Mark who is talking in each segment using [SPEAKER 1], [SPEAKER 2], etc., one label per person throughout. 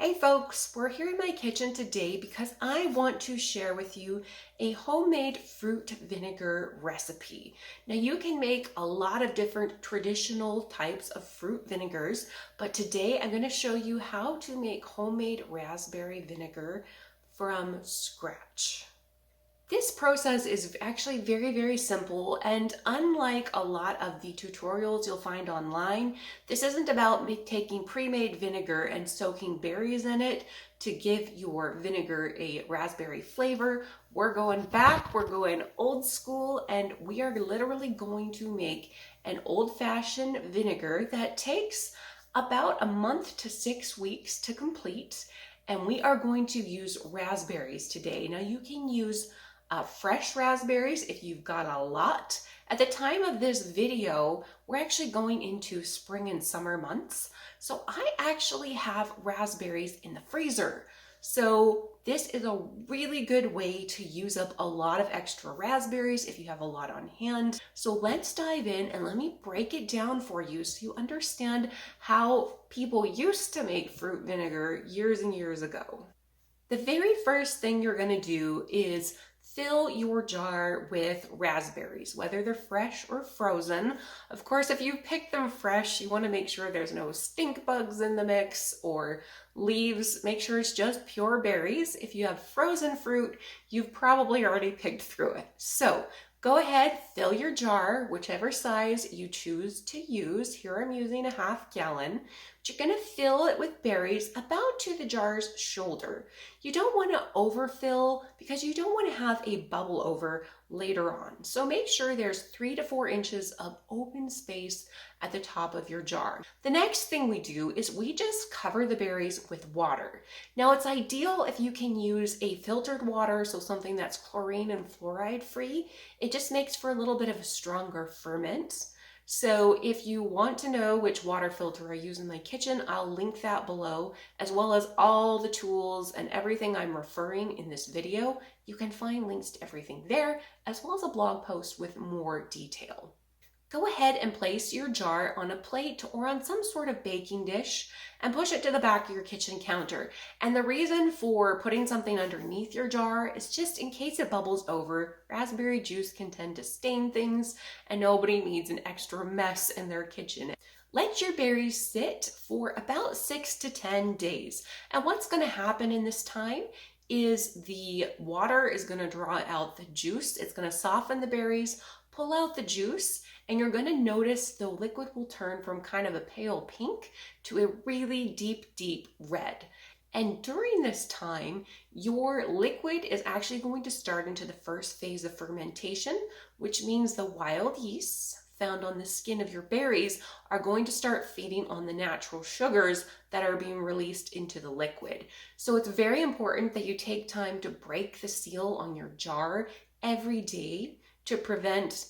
[SPEAKER 1] Hey folks, we're here in my kitchen today because I want to share with you a homemade fruit vinegar recipe. Now you can make a lot of different traditional types of fruit vinegars, but today I'm going to show you how to make homemade raspberry vinegar from scratch. This process is actually very simple, and unlike a lot of the tutorials you'll find online, this isn't about taking pre-made vinegar and soaking berries in it to give your vinegar a raspberry flavor. We're going back, we're going old school, and we are literally going to make an old-fashioned vinegar that takes about a month to 6 weeks to complete, and we are going to use raspberries today. Now you can use fresh raspberries if you've got a lot. At the time of this video, we're actually going into spring and summer months. So I actually have raspberries in the freezer. So this is a really good way to use up a lot of extra raspberries if you have a lot on hand. So let's dive in and let me break it down for you so you understand how people used to make fruit vinegar years and years ago. The very first thing you're going to do is fill your jar with raspberries, whether they're fresh or frozen. Of course, if you pick them fresh, you want to make sure there's no stink bugs in the mix or leaves. Make sure it's just pure berries. If you have frozen fruit, you've probably already picked through it. So go ahead, fill your jar, whichever size you choose to use. Here I'm using a 1/2 gallon. But you're going to fill it with berries about to the jar's shoulder. You don't want to overfill because you don't want to have a bubble over later on. So make sure there's 3 to 4 inches of open space at the top of your jar. The next thing we do is we just cover the berries with water. Now it's ideal if you can use a filtered water, so something that's chlorine and fluoride free. It just makes for a little bit of a stronger ferment. So if you want to know which water filter I use in my kitchen, I'll link that below, as well as all the tools and everything I'm referring in this video. You can find links to everything there, as well as a blog post with more detail. Go ahead and place your jar on a plate or on some sort of baking dish and push it to the back of your kitchen counter. And the reason for putting something underneath your jar is just in case it bubbles over. Raspberry juice can tend to stain things, and nobody needs an extra mess in their kitchen. Let your berries sit for about 6 to 10 days. And what's going to happen in this time is the water is going to draw out the juice. It's going to soften the berries, pull out the juice, and you're going to notice the liquid will turn from kind of a pale pink to a really deep red. And during this time, your liquid is actually going to start into the first phase of fermentation, which means the wild yeasts found on the skin of your berries are going to start feeding on the natural sugars that are being released into the liquid. So it's very important that you take time to break the seal on your jar every day to prevent,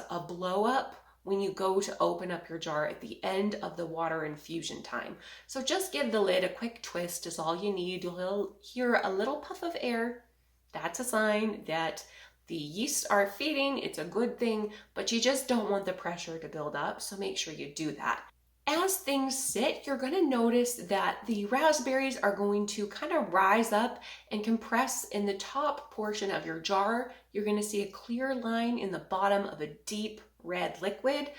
[SPEAKER 1] a blow up when you go to open up your jar at the end of the water infusion time. So just give the lid a quick twist is all you need. You'll hear a little puff of air. That's a sign that the yeasts are feeding. It's a good thing, but you just don't want the pressure to build up, so make sure you do that. As things sit, you're going to notice that the raspberries are going to kind of rise up and compress in the top portion of your jar. You're going to see a clear line in the bottom of a deep red liquid.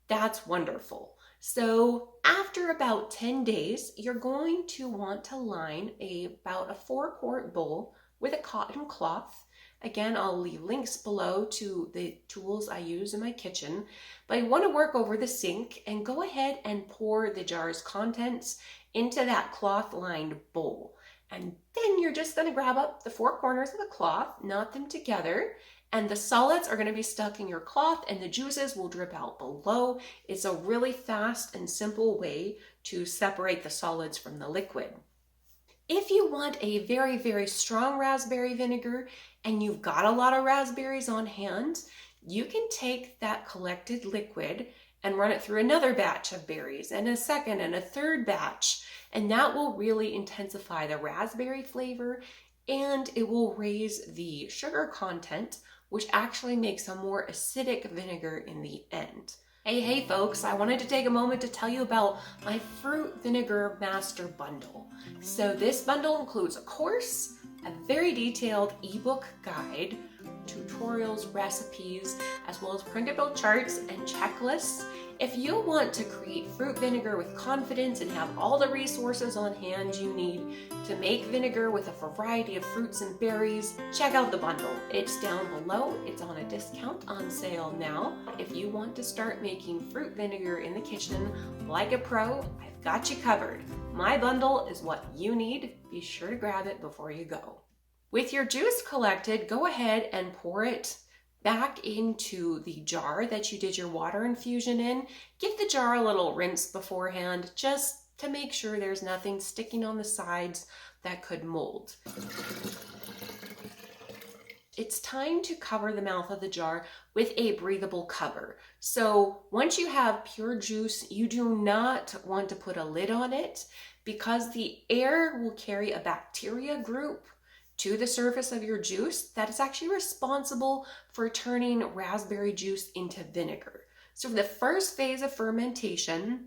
[SPEAKER 1] That's wonderful. So after about 10 days, you're going to want to line about a 4-quart bowl with a cotton cloth. Again, I'll leave links below to the tools I use in my kitchen, but you want to work over the sink and go ahead and pour the jar's contents into that cloth-lined bowl. And then you're just going to grab up the 4 corners of the cloth, knot them together, and the solids are going to be stuck in your cloth and the juices will drip out below. It's a really fast and simple way to separate the solids from the liquid. If you want a very strong raspberry vinegar and you've got a lot of raspberries on hand, you can take that collected liquid and run it through another batch of berries and a second and a third batch, and that will really intensify the raspberry flavor and it will raise the sugar content, which actually makes a more acidic vinegar in the end. Hey folks, I wanted to take a moment to tell you about my Fruit Vinegar Master Bundle. So this bundle includes a course, a very detailed ebook guide, tutorials, recipes, as well as printable charts and checklists. If you want to create fruit vinegar with confidence and have all the resources on hand you need to make vinegar with a variety of fruits and berries, check out the bundle. It's down below. It's on a discount on sale now. If you want to start making fruit vinegar in the kitchen like a pro, I've got you covered. My bundle is what you need. Be sure to grab it before you go. With your juice collected, go ahead and pour it back into the jar that you did your water infusion in. Give the jar a little rinse beforehand just to make sure there's nothing sticking on the sides that could mold. It's time to cover the mouth of the jar with a breathable cover. So once you have pure juice, you do not want to put a lid on it because the air will carry a bacteria group to the surface of your juice that is actually responsible for turning raspberry juice into vinegar. So the first phase of fermentation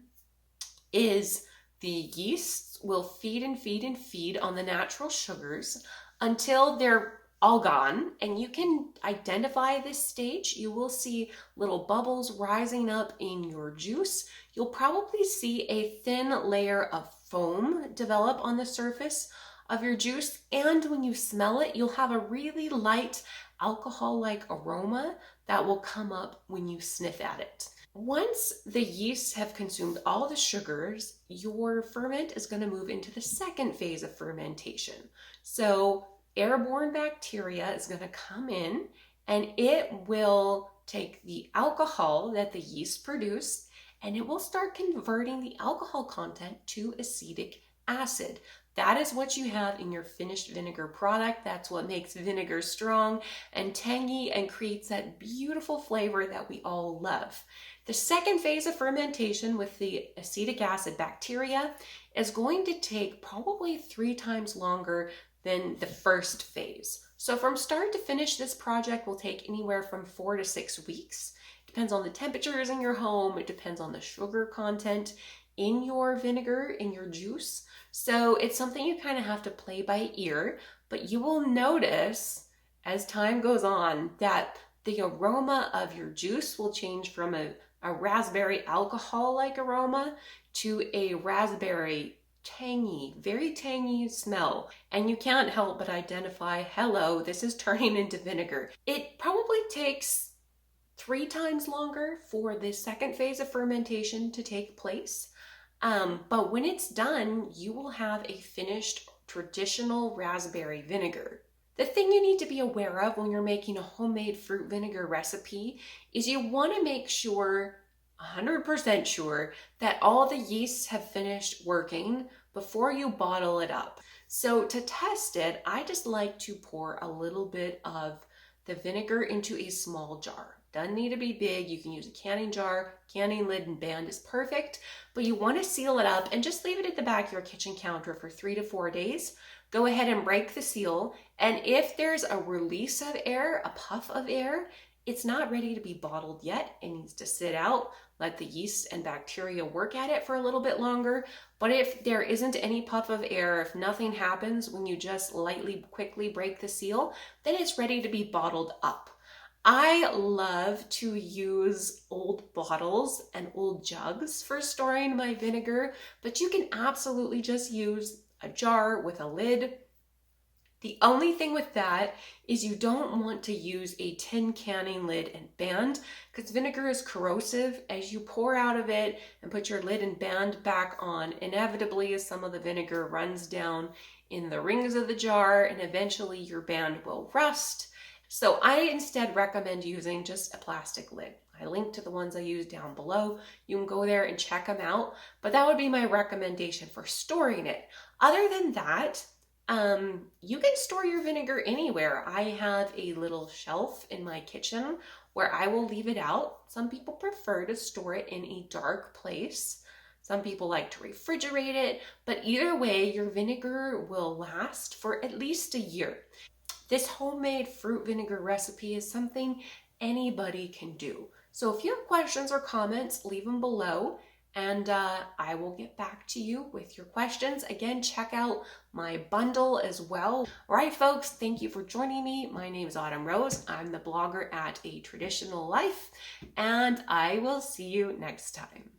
[SPEAKER 1] is the yeasts will feed and feed and feed on the natural sugars until they're all gone, and you can identify this stage. You will see little bubbles rising up in your juice. You'll probably see a thin layer of foam develop on the surface of your juice, and when you smell it, you'll have a really light alcohol-like aroma that will come up when you sniff at it. Once the yeasts have consumed all the sugars, your ferment is going to move into the second phase of fermentation. So airborne bacteria is going to come in and it will take the alcohol that the yeast produce and it will start converting the alcohol content to acetic acid. That is what you have in your finished vinegar product. That's what makes vinegar strong and tangy and creates that beautiful flavor that we all love. The second phase of fermentation with the acetic acid bacteria is going to take probably 3 times longer than the first phase. So from start to finish, this project will take anywhere from 4 to 6 weeks. Depends on the temperatures in your home. It depends on the sugar content in your vinegar, in your juice. So it's something you kind of have to play by ear, but you will notice as time goes on that the aroma of your juice will change from a raspberry alcohol-like aroma to a raspberry tangy, very tangy smell. And you can't help but identify, hello, this is turning into vinegar. It probably takes 3 times longer for the second phase of fermentation to take place. But when it's done, you will have a finished traditional raspberry vinegar. The thing you need to be aware of when you're making a homemade fruit vinegar recipe is you want to make sure, 100% sure, that all the yeasts have finished working before you bottle it up. So to test it, I just like to pour a little bit of the vinegar into a small jar. Doesn't need to be big. You can use a canning jar. Canning lid and band is perfect, but you want to seal it up and just leave it at the back of your kitchen counter for 3 to 4 days. Go ahead and break the seal, and if there's a release of air, a puff of air, it's not ready to be bottled yet. It needs to sit out, let the yeast and bacteria work at it for a little bit longer. But if there isn't any puff of air, if nothing happens when you just lightly, quickly break the seal, then it's ready to be bottled up. I love to use old bottles and old jugs for storing my vinegar, but you can absolutely just use a jar with a lid. The only thing with that is you don't want to use a tin canning lid and band because vinegar is corrosive. As you pour out of it and put your lid and band back on, inevitably some of the vinegar runs down in the rings of the jar and eventually your band will rust. So I instead recommend using just a plastic lid. I link to the ones I use down below. You can go there and check them out, but that would be my recommendation for storing it. Other than that, you can store your vinegar anywhere. I have a little shelf in my kitchen where I will leave it out. Some people prefer to store it in a dark place. Some people like to refrigerate it, but either way, your vinegar will last for at least a year. This homemade fruit vinegar recipe is something anybody can do. So if you have questions or comments, leave them below, and I will get back to you with your questions. Again, check out my bundle as well. All right, folks, thank you for joining me. My name is Autumn Rose. I'm the blogger at A Traditional Life, and I will see you next time.